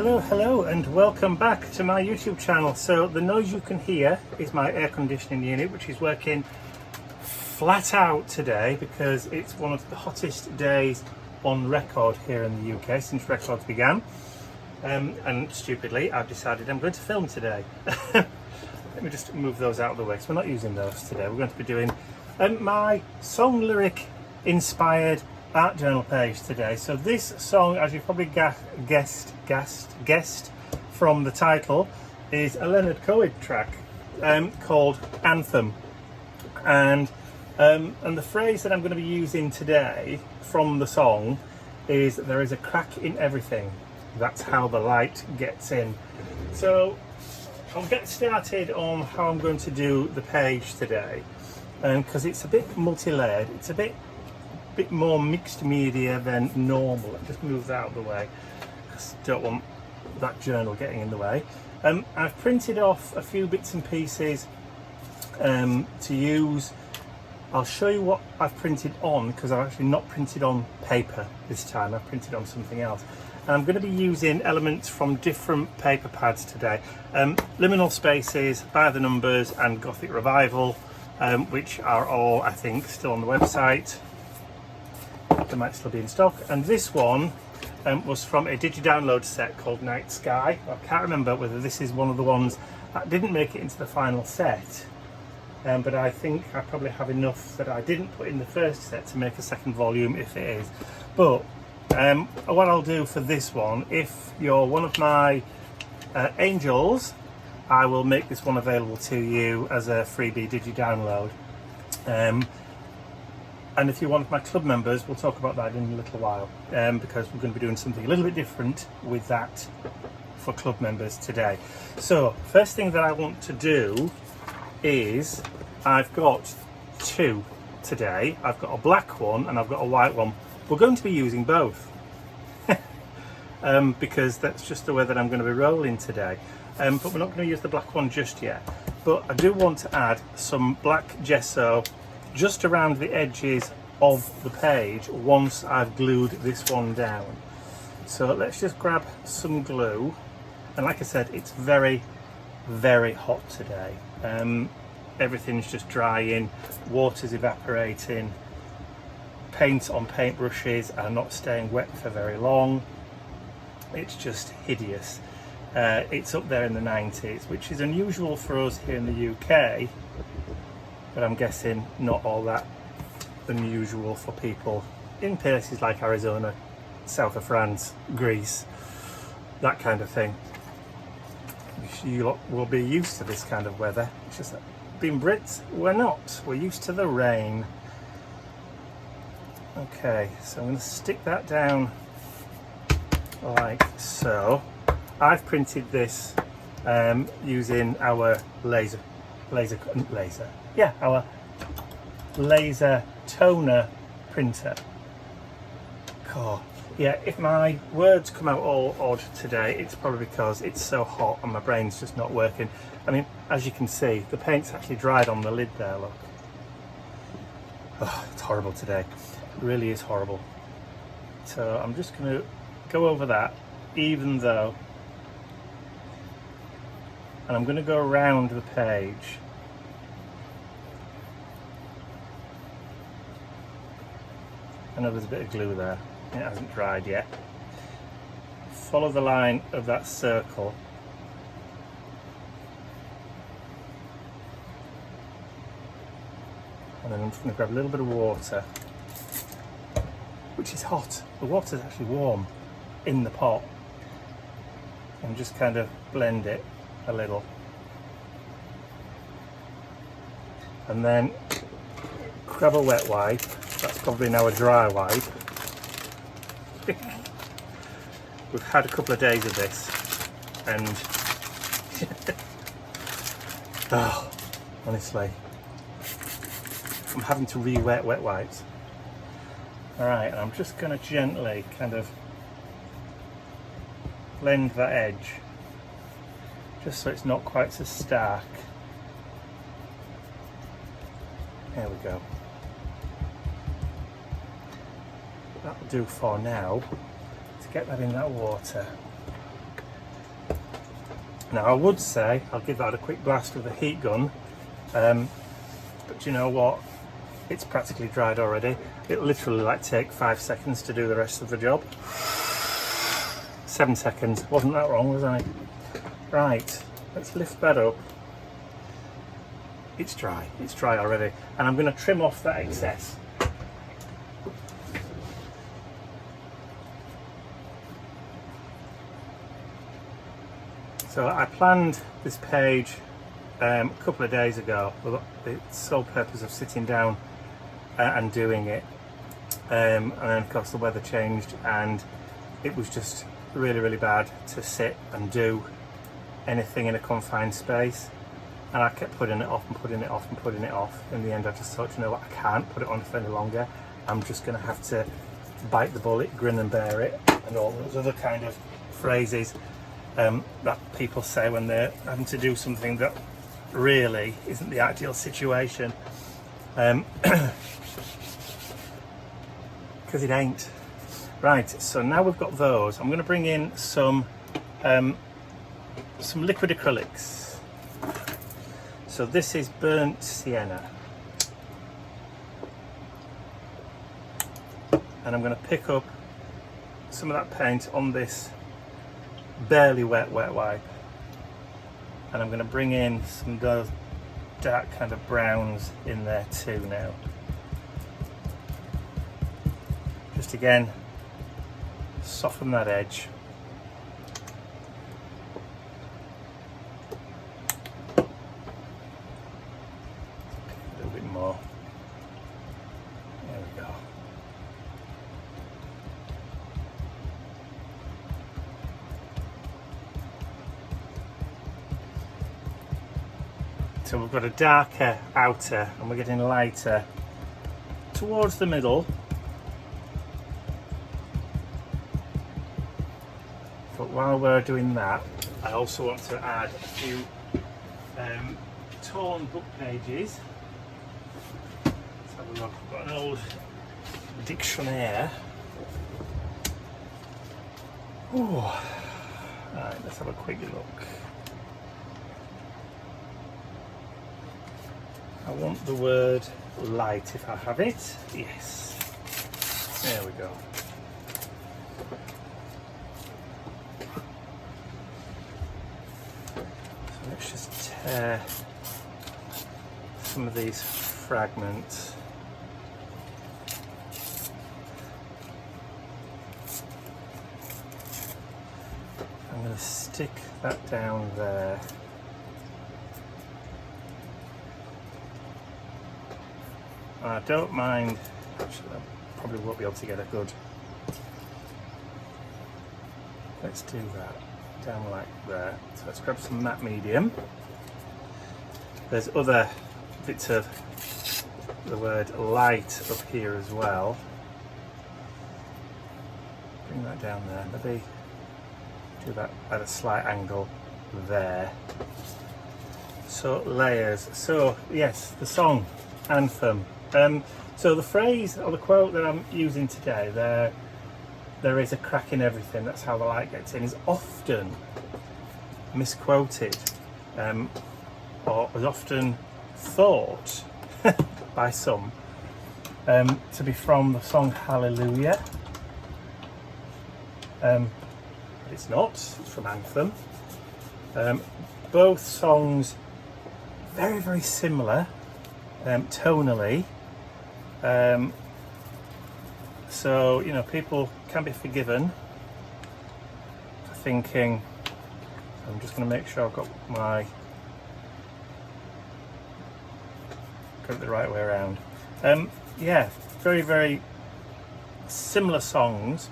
Hello and welcome back to my YouTube channel. So the noise you can hear is my air conditioning unit, which is working flat out today because it's one of the hottest days on record here in the UK since records began. And stupidly I've decided I'm going to film today. Let me just move those out of the way because we're not using those today. We're going to be doing my song lyric inspired art journal page today. So this song, as you probably guessed from the title, is a Leonard Cohen track called Anthem, and the phrase that I'm going to be using today from the song is "there is a crack in everything, that's how the light gets in." So I'll get started on how I'm going to do the page today, because it's a bit multi-layered. It's a bit more mixed media than normal. Let me just move that out of the way because I don't want that journal getting in the way. I've printed off a few bits and pieces to use. I'll show you what I've printed on because I've actually not printed on paper this time. I've printed on something else. And I'm going to be using elements from different paper pads today. Liminal Spaces, By the Numbers and Gothic Revival, which are all, I think, still on the website. They might still be in stock. And this one was from a digi-download set called Night Sky. I can't remember whether this is one of the ones that didn't make it into the final set, but I think I probably have enough that I didn't put in the first set to make a second volume if it is. But what I'll do for this one, if you're one of my angels, I will make this one available to you as a freebie digi-download. And if you're one of my club members, we'll talk about that in a little while, because we're going to be doing something a little bit different with that for club members today. So first thing that I want to do is, I've got two today. I've got a black one and I've got a white one. We're going to be using both because that's just the way that I'm going to be rolling today. But we're not going to use the black one just yet. But I do want to add some black gesso just around the edges of the page once I've glued this one down. So let's just grab some glue, and like I said, it's very hot today. Everything's just drying, water's evaporating, paint on paintbrushes are not staying wet for very long. It's just hideous. It's up there in the 90s, which is unusual for us here in the UK, but I'm guessing not all that unusual for people in places like Arizona, south of France, Greece, that kind of thing. You lot will be used to this kind of weather. It's just that being Brits, we're not. We're used to the rain. Okay, so I'm going to stick that down like so. I've printed this using our our laser toner printer. Cool. Yeah, if my words come out all odd today, it's probably because it's so hot and my brain's just not working. I mean, as you can see, the paint's actually dried on the lid there, look. Oh, it's horrible today. It really is horrible. So I'm just going to go over that, even though, and I'm going to go around the page. I know there's a bit of glue there, it hasn't dried yet. Follow the line of that circle. And then I'm just going to grab a little bit of water, which is hot. The water's actually warm in the pot. And just kind of blend it a little. And then grab a wet wipe. That's probably now a dry wipe. We've had a couple of days of this, and oh, honestly, I'm having to re-wet wet wipes. Alright, and I'm just going to gently kind of blend that edge, just so it's not quite so stark. There we go. That'll do for now to get that in that water. Now I would say I'll give that a quick blast with a heat gun, but you know what, it's practically dried already. It literally like take 5 seconds to do the rest of the job. 7 seconds, wasn't that wrong, was I? Right, let's lift that up. It's dry already, and I'm going to trim off that excess. So I planned this page a couple of days ago with the sole purpose of sitting down and doing it, and then of course the weather changed and it was just really bad to sit and do anything in a confined space, and I kept putting it off and putting it off and putting it off. In the end I just thought, you know what, I can't put it on for any longer. I'm just going to have to bite the bullet, grin and bear it, and all those other kind of phrases that people say when they're having to do something that really isn't the ideal situation, because it ain't. Right, so now we've got those, I'm going to bring in some liquid acrylics. So this is burnt sienna, and I'm going to pick up some of that paint on this barely wet wipe, and I'm going to bring in some of those dark kind of browns in there too now. Just again, soften that edge. A little bit more. There we go. So we've got a darker outer and we're getting lighter towards the middle. But while we're doing that, I also want to add a few torn book pages. Let's have a look. I've got an old dictionary. Ooh. Right, let's have a quick look. I want the word light if I have it. Yes. There we go. So let's just tear some of these fragments. I'm going to stick that down there. I don't mind, actually I probably won't be able to get a good, let's do that, down like there. So let's grab some matte medium. There's other bits of the word light up here as well. Bring that down there, maybe do that at a slight angle there. So layers, so yes, the song, Anthem. So the phrase or the quote that I'm using today, there is a crack in everything, that's how the light gets in, is often misquoted, or is often thought by some to be from the song Hallelujah. It's not, it's from Anthem. Both songs very similar tonally. So, you know, people can be forgiven for thinking, I'm just going to make sure I've got it the right way around. Yeah, very similar songs,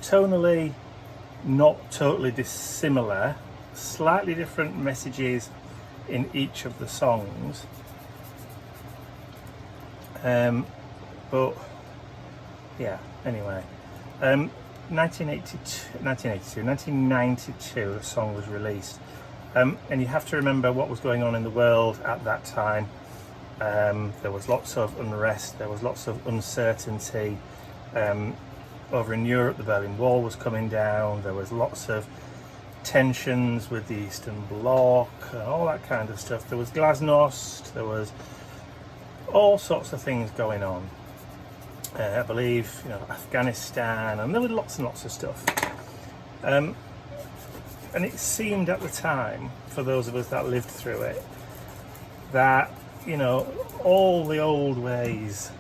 tonally not totally dissimilar, slightly different messages in each of the songs. But yeah, anyway, 1992, the song was released, and you have to remember what was going on in the world at that time. There was lots of unrest, there was lots of uncertainty. Over in Europe, the Berlin Wall was coming down, there was lots of tensions with the Eastern Bloc and all that kind of stuff. There was glasnost, there was all sorts of things going on. I believe, you know, Afghanistan, and there were lots and lots of stuff. And it seemed at the time, for those of us that lived through it, that, you know, all the old ways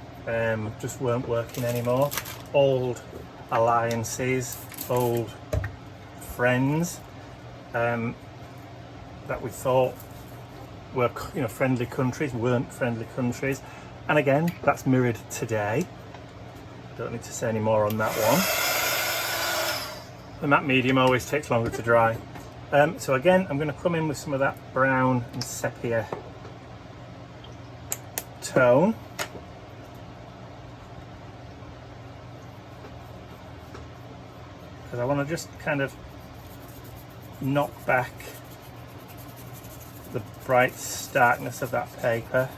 just weren't working anymore. Old alliances, old friends that we thought were, you know, friendly countries weren't friendly countries. And again, that's mirrored today. Don't need to say any more on that one. The matte medium always takes longer to dry. So again, I'm going to come in with some of that brown and sepia tone. Because I want to just kind of knock back the bright starkness of that paper.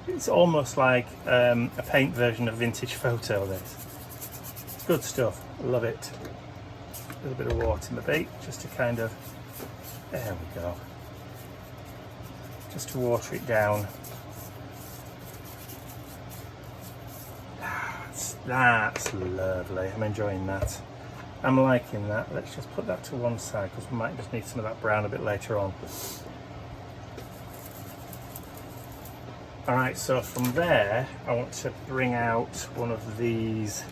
It's almost like a paint version of vintage photo, this. Good stuff, love it. A little bit of water in the beak, just to kind of, there we go. Just to water it down. That's lovely, I'm enjoying that. I'm liking that. Let's just put that to one side because we might just need some of that brown a bit later on. Alright, so from there I want to bring out one of these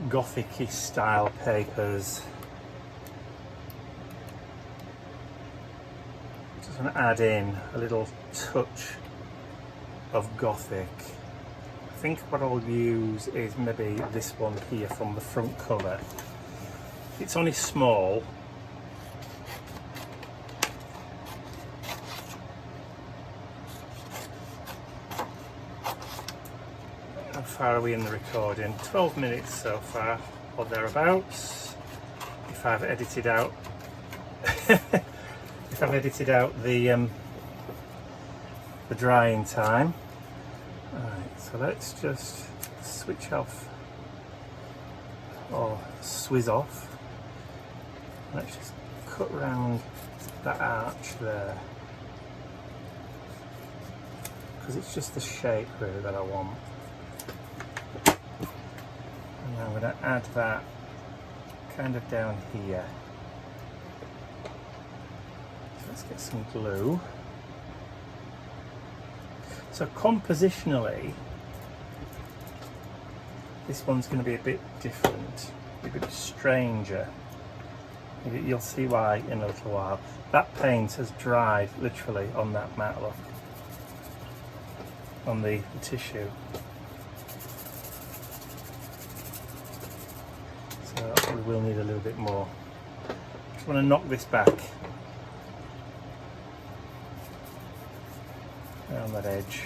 Gothic-y style papers. Just want to add in a little touch of Gothic. I think what I'll use is maybe this one here from the front cover. It's only small. How far are we in the recording? 12 minutes so far, or thereabouts. If I've edited out the drying time. Alright, so let's just switch off, or swizz off. Let's just cut round that arch there, because it's just the shape really that I want. And I'm going to add that kind of down here. So let's get some glue. So compositionally, this one's going to be a bit different, a bit stranger. You'll see why in a little while. That paint has dried literally on that matte, look, on the tissue. So we will need a little bit more. Just want to knock this back around that edge.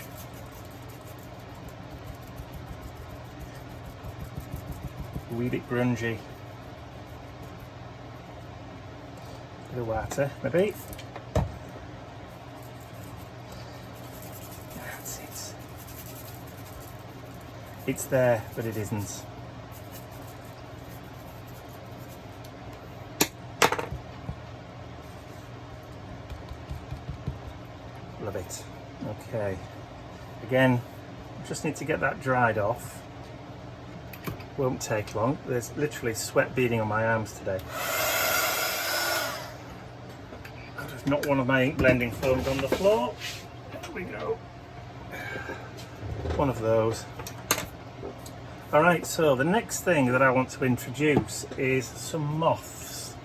A wee bit grungy. Bit of water, maybe. That's it. It's there, but it isn't. Love it. Okay. Again, just need to get that dried off. Won't take long. There's literally sweat beading on my arms today. There's not one of my ink blending foams on the floor. There we go. One of those. Alright, so the next thing that I want to introduce is some moths.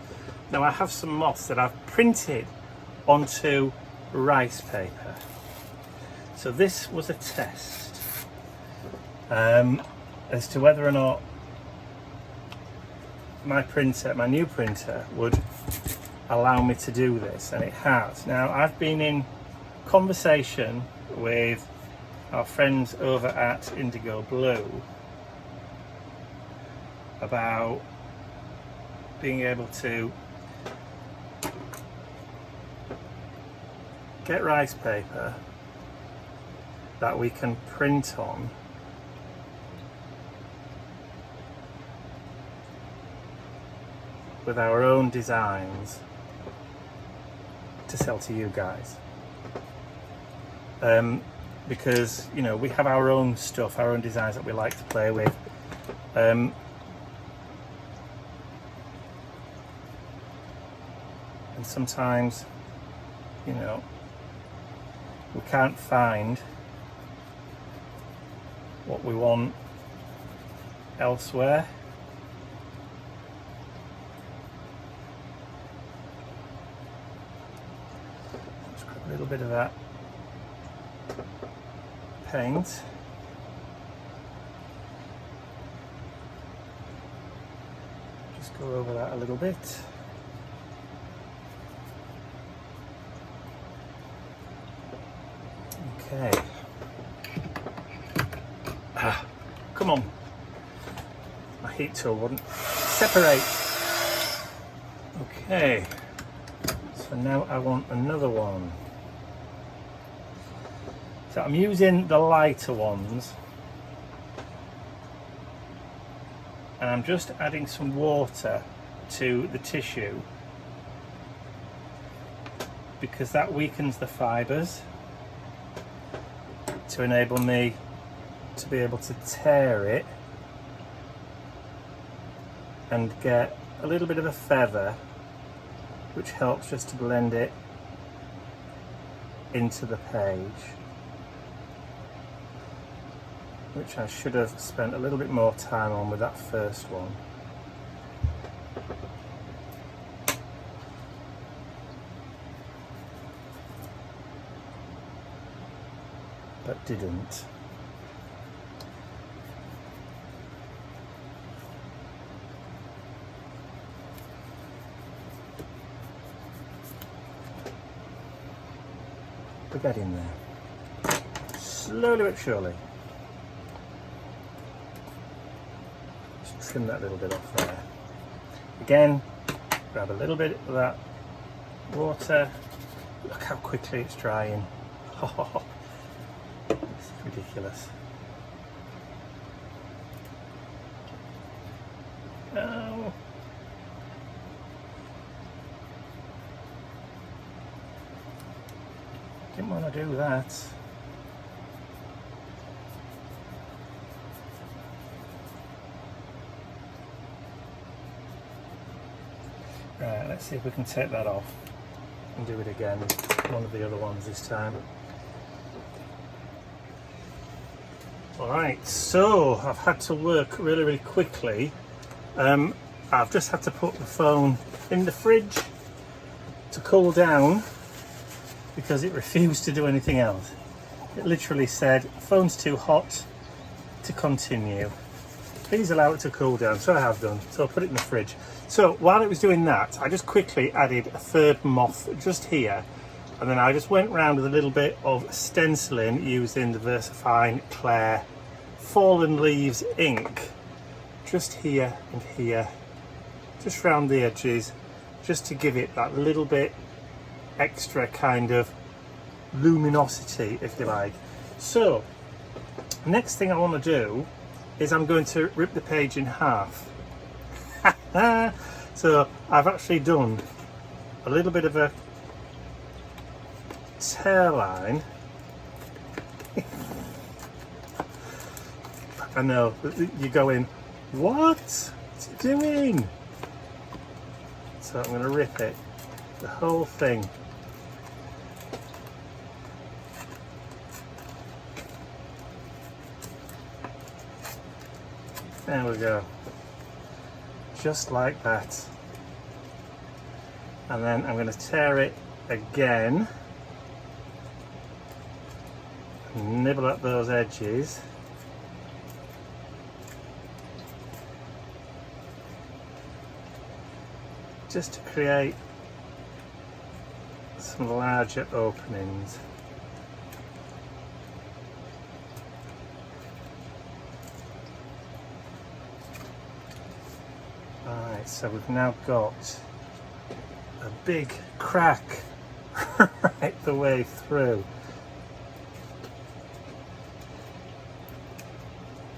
Now I have some moths that I've printed onto rice paper. So this was a test as to whether or not my printer, my new printer, would allow me to do this, and it has. Now I've been in conversation with our friends over at Indigo Blue about being able to get rice paper that we can print on with our own designs to sell to you guys. Because, you know, we have our own stuff, our own designs that we like to play with. And sometimes, you know, we can't find what we want elsewhere. Let's grab a little bit of that paint. Just go over that a little bit. Okay. Come on. My heat tool wouldn't separate. Okay. So now I want another one. So I'm using the lighter ones. And I'm just adding some water to the tissue because that weakens the fibres to enable me to be able to tear it and get a little bit of a feather, which helps just to blend it into the page, which I should have spent a little bit more time on with that first one. But didn't. We're getting there. Slowly but surely. Just trim that little bit off there. Again, grab a little bit of that water. Look how quickly it's drying. It's ridiculous. Oh. Didn't want to do that. Right, let's see if we can take that off and do it again. One of the other ones this time. Alright, so I've had to work really, really quickly. I've just had to put the phone in the fridge to cool down because it refused to do anything else. It literally said, phone's too hot to continue. Please allow it to cool down. So I have done. So I put it in the fridge. So while it was doing that, I just quickly added a third moth just here. And then I just went around with a little bit of stenciling using the VersaFine Claire Fallen Leaves ink. Just here and here. Just around the edges. Just to give it that little bit extra kind of luminosity, if you like. So, next thing I want to do is I'm going to rip the page in half. So I've actually done a little bit of a tear line. I know, you're going, what? What's he doing? So I'm going to rip it, the whole thing. There we go. Just like that. And then I'm going to tear it again. Nibble at those edges. Just to create some larger openings. Alright, so we've now got a big crack right the way through.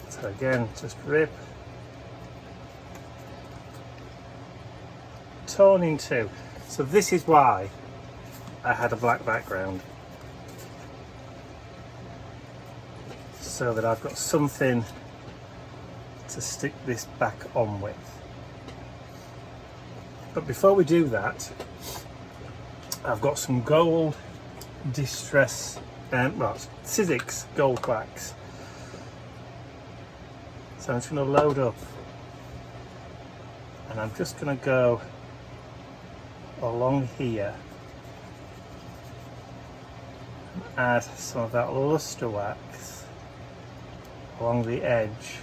So again, just rip. torn in two. So this is why I had a black background, so that I've got something to stick this back on with. But before we do that, I've got some gold distress, Sizzix gold wax. So I'm just going to load up, and I'm just going to go along here and add some of that luster wax along the edge.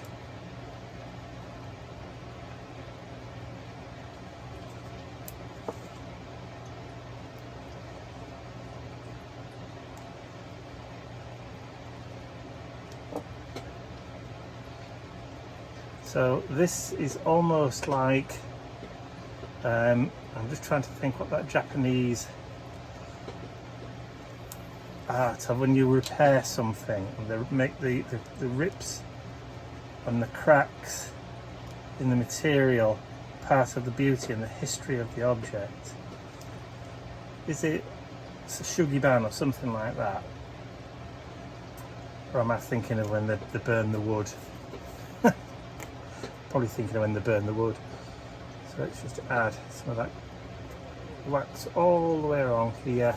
So this is almost like, I'm just trying to think what that Japanese art of when you repair something and they make the rips and the cracks in the material part of the beauty and the history of the object. Is it Shugiban or something like that? Or am I thinking of when they burn the wood? Probably thinking of when they burn the wood. So let's just add some of that wax all the way along here.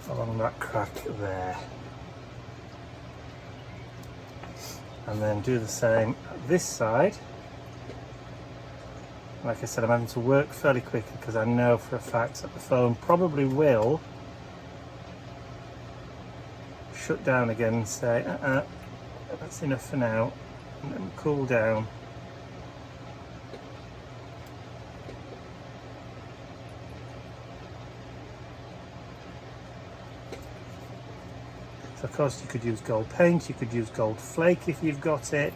Along that crack there. And then do the same at this side. Like I said, I'm having to work fairly quickly because I know for a fact that the phone probably will shut down again and say, that's enough for now, and then cool down. So of course you could use gold paint, you could use gold flake if you've got it.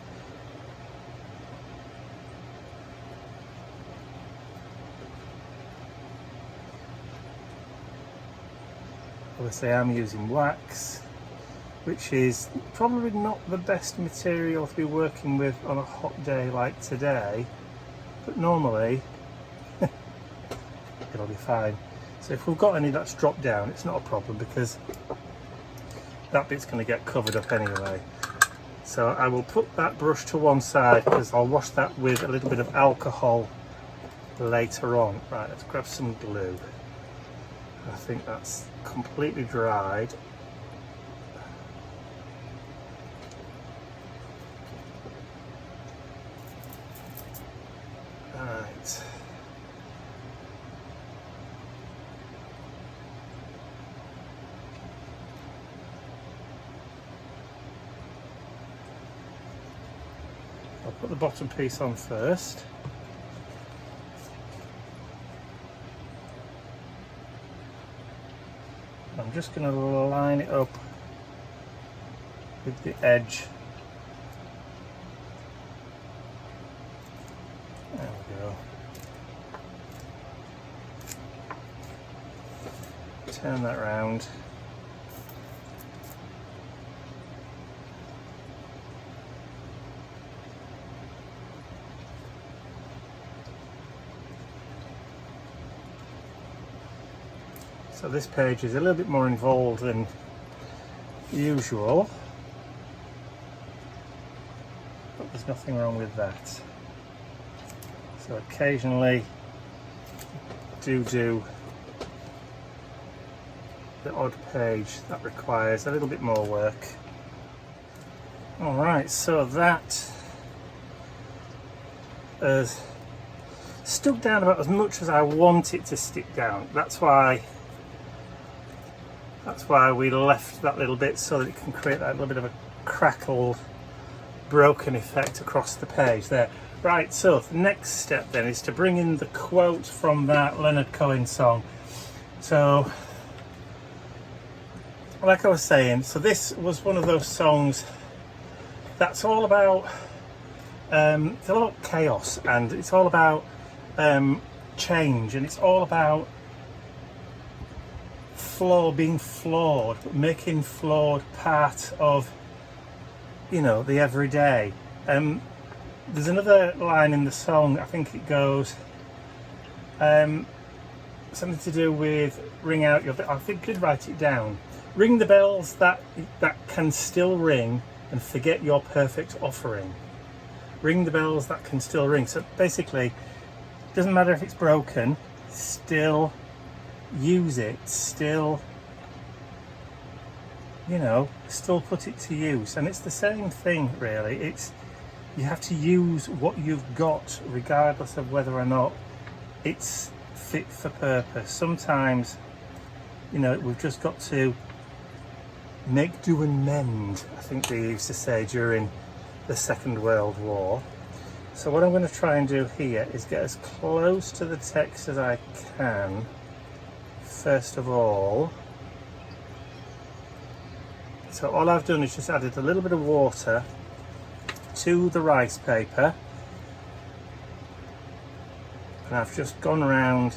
Obviously I'm using wax, which is probably not the best material to be working with on a hot day like today, but normally it'll be fine. So if we've got any that's dropped down, it's not a problem because that bit's going to get covered up anyway. So I will put that brush to one side because I'll wash that with a little bit of alcohol later on. Right, let's grab some glue. I think that's completely dried. Right. I'll put the bottom piece on first. I'm just going to line it up with the edge. There we go. Turn that round. So this page is a little bit more involved than usual, but there's nothing wrong with that. So occasionally do the odd page that requires a little bit more work. Alright, so that has stuck down about as much as I want it to stick down. That's why we left that little bit, so that it can create that little bit of a crackled, broken effect across the page there. Right, so the next step then is to bring in the quote from that Leonard Cohen song. So, like I was saying, so this was one of those songs that's all about, it's all about chaos, and it's all about change, and it's all about being flawed, but making flawed part of, you know, the everyday. There's another line in the song, I think it goes, something to do with ring out your, I think I did write it down. Ring the bells that can still ring and forget your perfect offering. Ring the bells that can still ring. So basically, it doesn't matter if it's broken, still use it, still, you know, still put it to use. And it's the same thing really. It's, you have to use what you've got regardless of whether or not it's fit for purpose. Sometimes, you know, we've just got to make do and mend, I think they used to say during the Second World War. So what I'm going to try and do here is get as close to the text as I can first of all. So all I've done is just added a little bit of water to the rice paper, and I've just gone around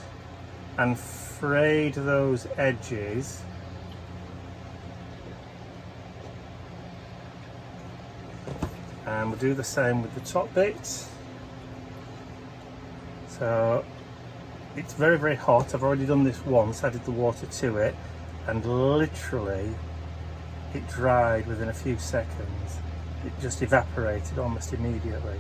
and frayed those edges. And we'll do the same with the top bits. So it's very, very hot. I've already done this once, added the water to it, and literally it dried within a few seconds. It just evaporated almost immediately.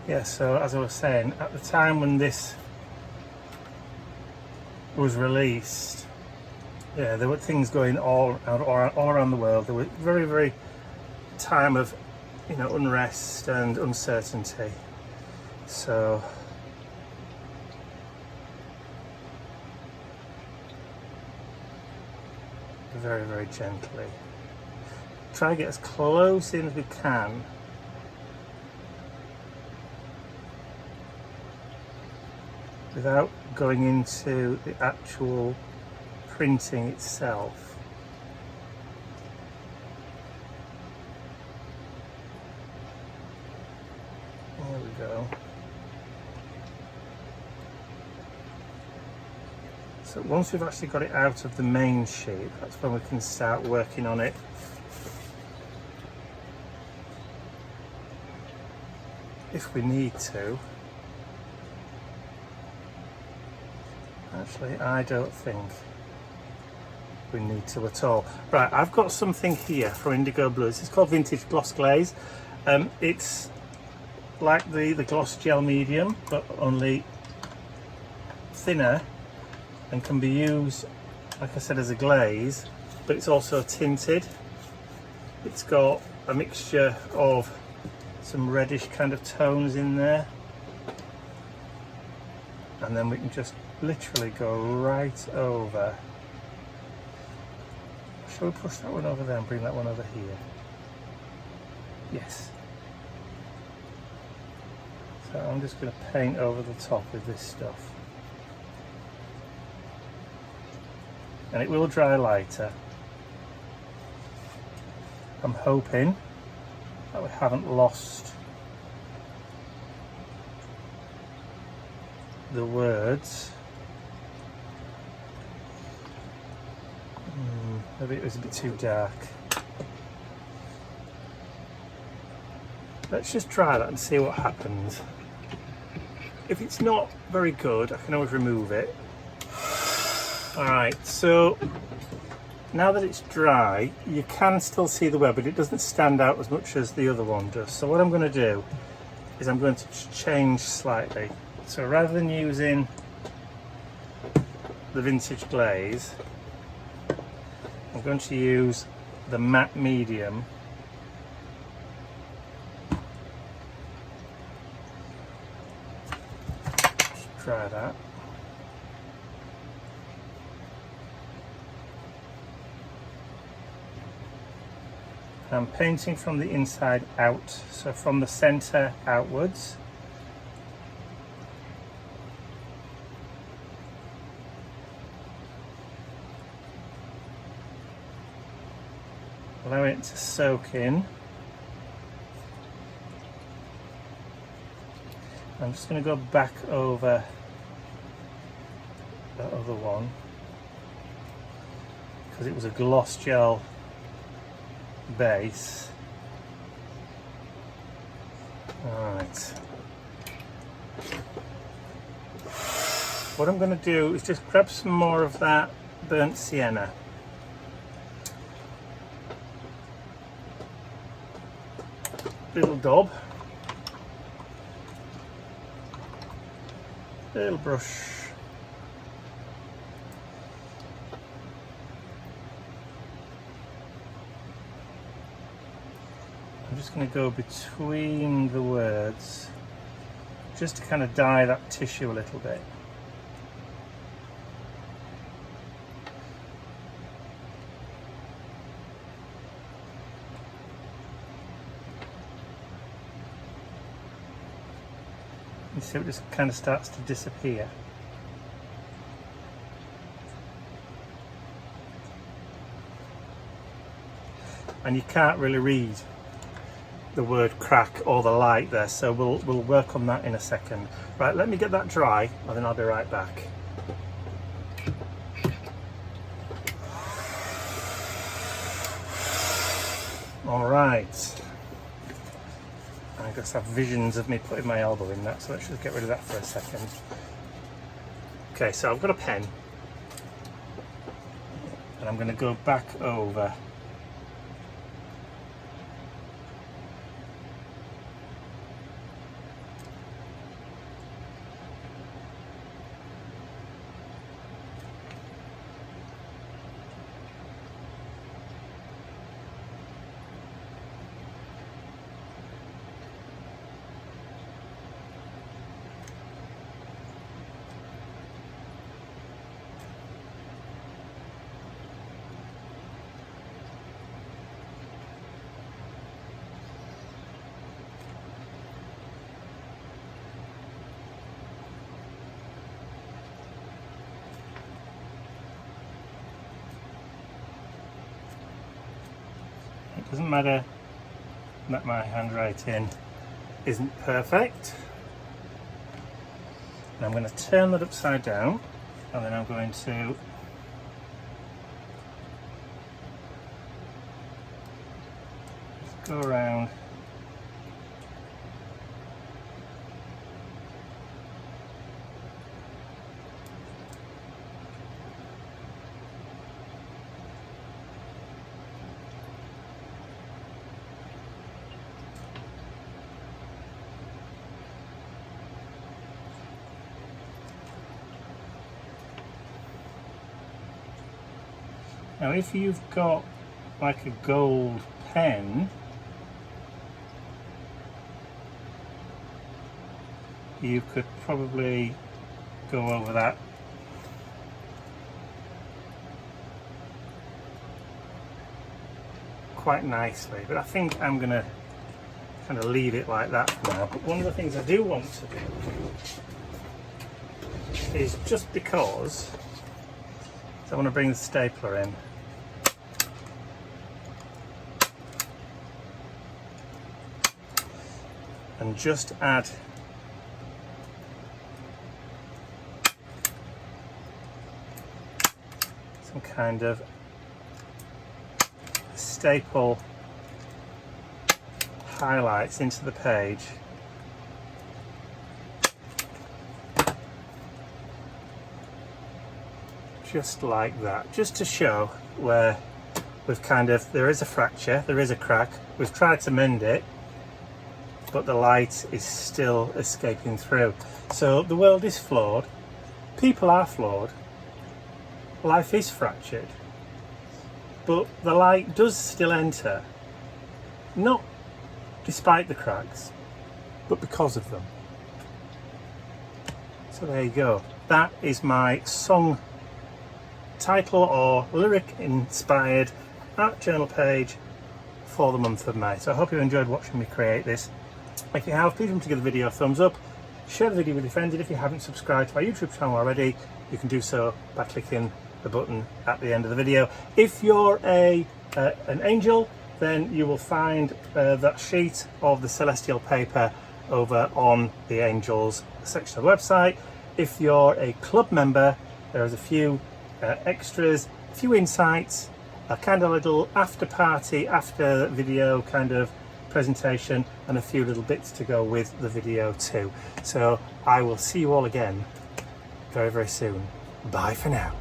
Yeah, so as I was saying, at the time when this was released, yeah, there were things going all around the world. There was very, very time of, you know, unrest and uncertainty. So very, very gently try to get as close in as we can. Without going into the actual printing itself. There we go. So once we've actually got it out of the main sheet, that's when we can start working on it. If we need to. Actually, I don't think we need to at all. Right, I've got something here from Indigo Blues. It's called Vintage Gloss Glaze. It's like the gloss gel medium, but only thinner, and can be used, like I said, as a glaze, but it's also tinted. It's got a mixture of some reddish kind of tones in there, and then we can just literally go right over. Shall we push that one over there and bring that one over here? Yes. So I'm just going to paint over the top with this stuff. And it will dry lighter. I'm hoping that we haven't lost the words. Maybe it was a bit too dark. Let's just try that and see what happens. If it's not very good, I can always remove it. Alright, so now that it's dry, you can still see the web, but it doesn't stand out as much as the other one does. So what I'm going to do is I'm going to change slightly. So rather than using the vintage glaze, I'm going to use the matte medium. Just try that. I'm painting from the inside out, so from the center outwards. allow it to soak in. I'm just going to go back over that other one because it was a gloss gel base. Alright. What I'm going to do is just grab some more of that burnt sienna. Little daub. Little brush. I'm just going to go between the words just to kind of dye that tissue a little bit. You see it just kind of starts to disappear. And you can't really read the word crack or the light there, so we'll work on that in a second. Right, let me get that dry and then I'll be right back. All right. I just have visions of me putting my elbow in that, so let's just get rid of that for a second. Okay, so I've got a pen and I'm going to go back over Doesn't matter that my handwriting isn't perfect. And I'm going to turn that upside down and then I'm going to just go around Now if you've got like a gold pen, you could probably go over that quite nicely, but I think I'm going to kind of leave it like that for now. But one of the things I do want to do is, just because, I want to bring the stapler in. And just add some kind of staple highlights into the page. Just like that, just to show where we've kind of, there is a fracture, there is a crack, we've tried to mend it, but the light is still escaping through. So the world is flawed, people are flawed, life is fractured, but the light does still enter, not despite the cracks, but because of them. So there you go, that is my song title or lyric inspired art journal page for the month of May. So I hope you enjoyed watching me create this. If you have, please remember to give the video a thumbs up, share the video with your friends, and if you haven't subscribed to our YouTube channel already, you can do so by clicking the button at the end of the video. If you're an angel, then you will find that sheet of the celestial paper over on the angels section of the website. If you're a club member, there's a few extras, a few insights, a kind of little after party, after video kind of presentation, and a few little bits to go with the video too. So I will see you all again very, very soon. Bye for now.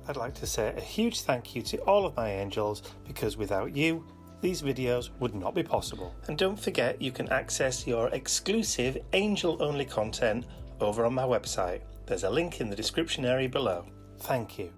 I'd like to say a huge thank you to all of my angels, because without you, these videos would not be possible. And don't forget, you can access your exclusive angel-only content over on my website. There's a link in the description area below. Thank you.